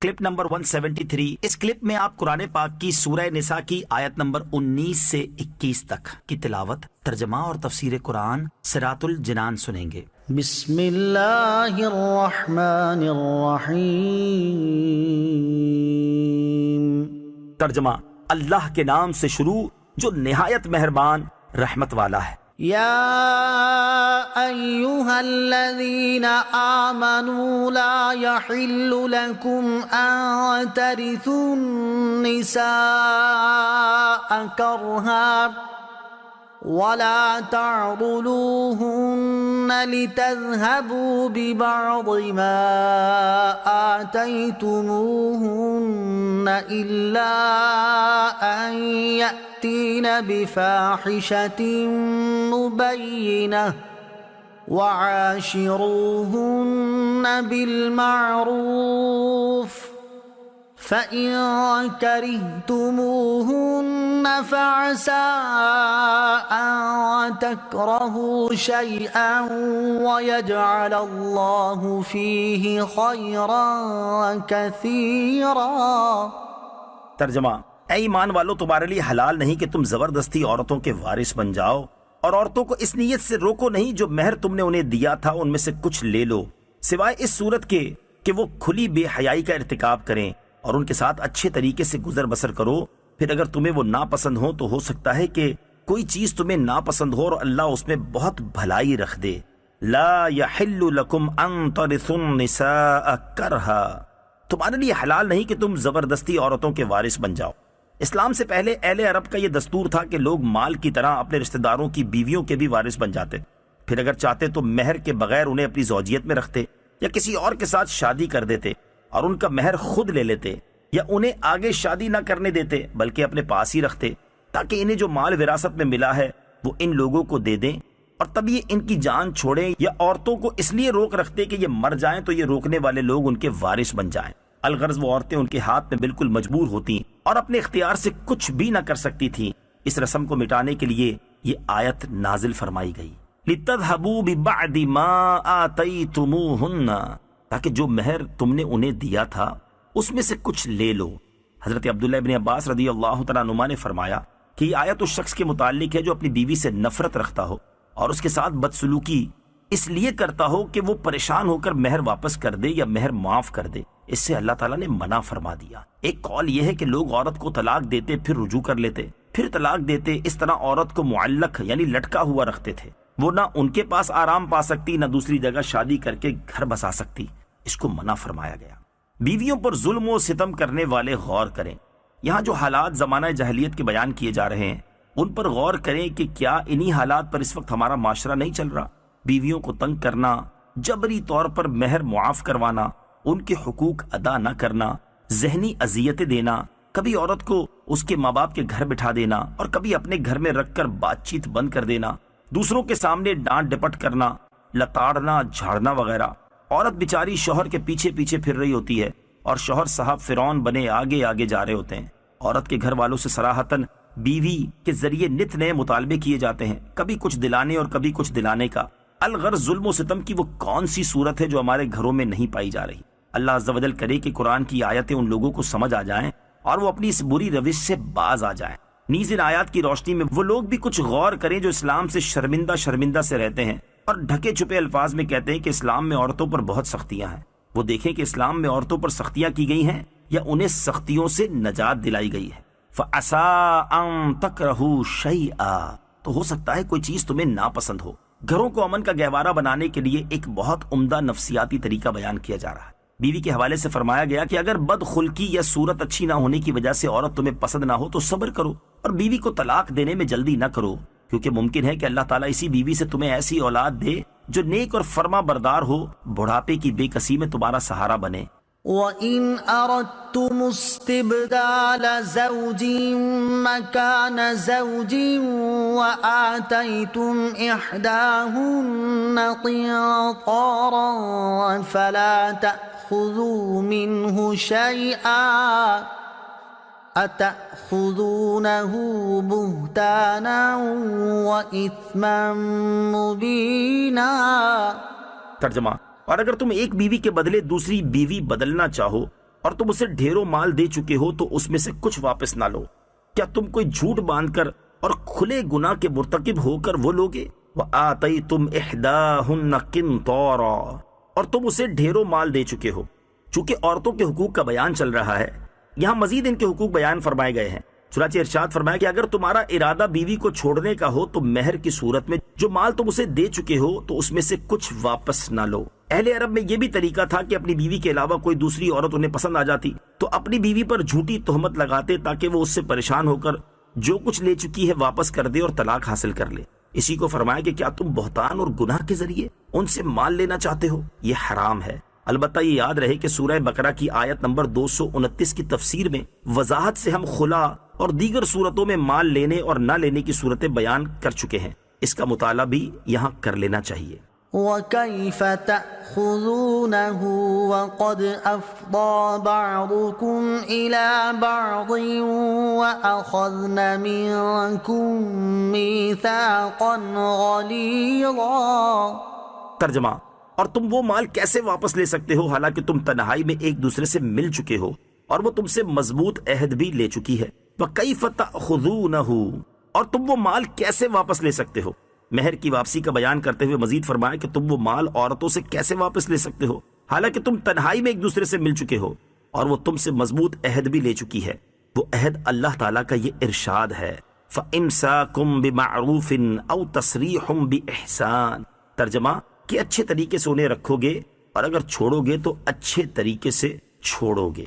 Clip number 173۔ اس clip میں آپ قرآن پاک کی سورہ نساء کی آیت نمبر 19 سے 21 تک کی تلاوت، ترجمہ اور تفسیر قرآن صراط الجنان سنیں گے۔ بسم اللہ الرحمن الرحیم۔ ترجمہ، اللہ کے نام سے شروع جو نہایت مہربان رحمت والا ہے۔ یا ایہا الذین آمنوا لا یحل لکم ان ترثوا النساء کرہا ولا تعضلوهن لتذهبوا ببعض ما آتيتموهن إلا أن يأتين بفاحشة مبينة وعاشروهن بالمعروف فَإِن كَرِهْتُمُوهُنَّ فَعَسَىٰ أَن تَكْرَهُوا شَيْئًا وَيَجْعَلَ اللَّهُ فِيهِ خَيْرًا كَثِيرًا۔ ترجمہ، اے ایمان والو، تمہارے لیے حلال نہیں کہ تم زبردستی عورتوں کے وارث بن جاؤ، اور عورتوں کو اس نیت سے روکو نہیں جو مہر تم نے انہیں دیا تھا ان میں سے کچھ لے لو، سوائے اس صورت کے کہ وہ کھلی بے حیائی کا ارتکاب کریں، اور ان کے ساتھ اچھے طریقے سے گزر بسر کرو۔ پھر اگر تمہیں وہ ناپسند ہو تو ہو سکتا ہے کہ کوئی چیز تمہیں ناپسند ہو اور اللہ اس میں بہت بھلائی رکھ دے۔ لا یحل لکم ان ترثوا النساء کرہا، تمہارے لیے حلال نہیں کہ تم زبردستی عورتوں کے وارث بن جاؤ۔ اسلام سے پہلے اہل عرب کا یہ دستور تھا کہ لوگ مال کی طرح اپنے رشتہ داروں کی بیویوں کے بھی وارث بن جاتے، پھر اگر چاہتے تو مہر کے بغیر انہیں اپنی زوجیت میں رکھتے یا کسی اور کے ساتھ شادی کر دیتے اور ان کا مہر خود لے لیتے، یا انہیں آگے شادی نہ کرنے دیتے بلکہ اپنے پاس ہی رکھتے تاکہ انہیں جو مال وراثت میں ملا ہے وہ ان لوگوں کو دے دیں، اور تب یہ ان کی جان چھوڑیں، یا عورتوں کو اس لیے روک رکھتے کہ یہ مر جائیں تو یہ روکنے والے لوگ ان کے وارث بن جائیں۔ الغرض وہ عورتیں ان کے ہاتھ میں بالکل مجبور ہوتی اور اپنے اختیار سے کچھ بھی نہ کر سکتی تھیں۔ اس رسم کو مٹانے کے لیے یہ آیت نازل فرمائی گئی، لِتَذْهَبُوا بِبَعْدِ مَا آتَيْتُمُوهُنَّ، تاکہ جو مہر تم نے انہیں دیا تھا اس میں سے کچھ لے لو۔ حضرت عبداللہ ابن عباس رضی اللہ تعالیٰ عنہما نے فرمایا کہ یہ آیت اس شخص کے متعلق ہے جو اپنی بیوی سے نفرت رکھتا ہو اور اس کے ساتھ بدسلوکی اس لیے کرتا ہو کہ وہ پریشان ہو کر مہر واپس کر دے یا مہر معاف کر دے۔ اس سے اللہ تعالیٰ نے منع فرما دیا۔ ایک قول یہ ہے کہ لوگ عورت کو طلاق دیتے پھر رجوع کر لیتے، پھر طلاق دیتے، اس طرح عورت کو معلق یعنی لٹکا ہوا رکھتے تھے، وہ نہ ان کے پاس آرام پا سکتی نہ دوسری جگہ شادی کر کے گھر بسا سکتی۔ اس کو منع فرمایا گیا۔ بیویوں پر ظلم و ستم کرنے والے غور کریں۔ یہاں جو حالات زمانہ جاہلیت کے بیان کیے جا رہے ہیں ان پر غور کریں کہ کیا انہی حالات پر اس وقت ہمارا معاشرہ نہیں چل رہا؟ بیویوں کو تنگ کرنا، جبری طور پر مہر معاف کروانا، ان کے حقوق ادا نہ کرنا، ذہنی اذیتیں دینا، کبھی عورت کو اس کے ماں باپ کے گھر بٹھا دینا اور کبھی اپنے گھر میں رکھ کر بات چیت بند کر دینا، دوسروں کے سامنے ڈانٹ ڈپٹ کرنا، لتاڑنا، جھاڑنا وغیرہ۔ عورت بیچاری شوہر کے پیچھے پیچھے پھر رہی ہوتی ہے اور شوہر صاحب فرعون بنے آگے آگے جا رہے ہوتے ہیں۔ عورت کے گھر والوں سے صراحتاً بیوی کے ذریعے نت نئے مطالبے کیے جاتے ہیں، کبھی کچھ دلانے اور کبھی کچھ دلانے کا۔ الغرض ظلم و ستم کی وہ کون سی صورت ہے جو ہمارے گھروں میں نہیں پائی جا رہی؟ اللہ عز و جل کرے کہ قرآن کی آیتیں ان لوگوں کو سمجھ آ جائیں اور وہ اپنی اس بری روش سے باز آ جائیں۔ نیز ان آیات کی روشنی میں وہ لوگ بھی کچھ غور کریں جو اسلام سے شرمندہ سے رہتے ہیں اور ڈھکے چھپے الفاظ میں کہتے ہیں کہ اسلام میں عورتوں پر بہت سختیاں ہیں۔ وہ دیکھیں کہ اسلام میں عورتوں پر سختیاں کی گئی ہیں یا انہیں سختیوں سے نجات دلائی گئی ہے۔ فَعَسَىٰ أَن تَكْرَهُوا شَيْئًا، تو ہو سکتا ہے کوئی چیز تمہیں ناپسند ہو۔ گھروں کو امن کا گہوارہ بنانے کے لیے ایک بہت عمدہ نفسیاتی طریقہ بیان کیا جا رہا ہے۔ بیوی کے حوالے سے فرمایا گیا کہ اگر بد خلقی یا صورت اچھی نہ ہونے کی وجہ سے عورت تمہیں پسند نہ ہو تو صبر کرو، اور بیوی کو طلاق دینے میں جلدی نہ کرو، کیونکہ ممکن ہے کہ اللہ تعالیٰ اسی بیوی سے تمہیں ایسی اولاد دے جو نیک اور فرما بردار ہو، بڑھاپے کی بے کسی میں تمہارا سہارا بنے۔ وَإِنْ أَرَدْتُمُ اسْتِبْدَالَ زَوْجٍ مَّكَانَ زَوْجٍ وَآتَيْتُمْ إِحْدَاهُنَّ قِنطَارًا فَلَا تَأْخُذُوا مِنْهُ شَيْئًا أَتَأْخُذُونَهُ بُهْتَانًا وَإِثْمًا مُّبِينًا۔ ترجمہ، اور اگر تم ایک بیوی کے بدلے دوسری بیوی بدلنا چاہو اور تم اسے ڈھیروں مال دے چکے ہو تو اس میں سے کچھ واپس نہ لو، کیا تم کوئی جھوٹ باندھ کر اور کھلے گناہ کے مرتکب ہو کر وہ لوگے؟ وَآتَيْتُمْ إِحْدَاهُنَّ قِنْطَارًا، اور تم اسے ڈھیروں مال دے چکے ہو۔ چونکہ عورتوں کے حقوق کا بیان چل رہا ہے، یہاں مزید ان کے حقوق بیان فرمائے گئے ہیں۔ چنانچہ ارشاد فرمایا کہ اگر تمہارا ارادہ بیوی کو چھوڑنے کا ہو تو مہر کی صورت میں جو مال تم اسے دے چکے ہو تو اس میں سے کچھ واپس نہ لو۔ اہل عرب میں یہ بھی طریقہ تھا کہ اپنی بیوی کے علاوہ کوئی دوسری عورت انہیں پسند آ جاتی تو اپنی بیوی پر جھوٹی تہمت لگاتے تاکہ وہ اس سے پریشان ہو کر جو کچھ لے چکی ہے واپس کر دے اور طلاق حاصل کر لے۔ اسی کو فرمایا کہ کیا تم بہتان اور گناہ کے ذریعے ان سے مال لینا چاہتے ہو؟ یہ حرام ہے۔ البتہ یہ یاد رہے کہ سورہ بقرہ کی آیت نمبر 229 کی تفسیر میں وضاحت سے ہم خلا اور دیگر صورتوں میں مال لینے اور نہ لینے کی صورتیں بیان کر چکے ہیں، اس کا مطالعہ بھی یہاں کر لینا چاہیے۔ وَكَيْفَ تَأْخُذُونَهُ وَقَدْ أَفْضَىٰ بَعْضُكُمْ إِلَىٰ بَعْضٍ وَأَخَذْنَ مِنكُم مِّيثَاقًا غَلِيظًا۔ ترجمہ: اور تم وہ مال کیسے واپس لے سکتے ہو حالانکہ تم تنہائی میں ایک دوسرے سے مل چکے ہو اور وہ تم سے مضبوط عہد بھی لے چکی ہے۔ وَكَيْفَ تَأْخُذُونَهُ، اور تم وہ مال کیسے واپس لے سکتے ہو؟ مہر کی واپسی کا بیان کرتے ہوئے مزید فرمایا کہ تم وہ مال عورتوں سے کیسے واپس لے سکتے ہو حالانکہ تم تنہائی میں ایک دوسرے سے مل چکے ہو اور وہ تم سے مضبوط عہد بھی لے چکی ہے۔ وہ عہد اللہ تعالیٰ کا یہ ارشاد ہے، فَإِمْسَاكُمْ بِمَعْرُوفٍ أَوْ تَسْرِيحٌ بِإِحْسَانٍ۔ ترجمہ: کہ اچھے طریقے سے انہیں رکھو گے اور اگر چھوڑو گے تو اچھے طریقے سے چھوڑو گے۔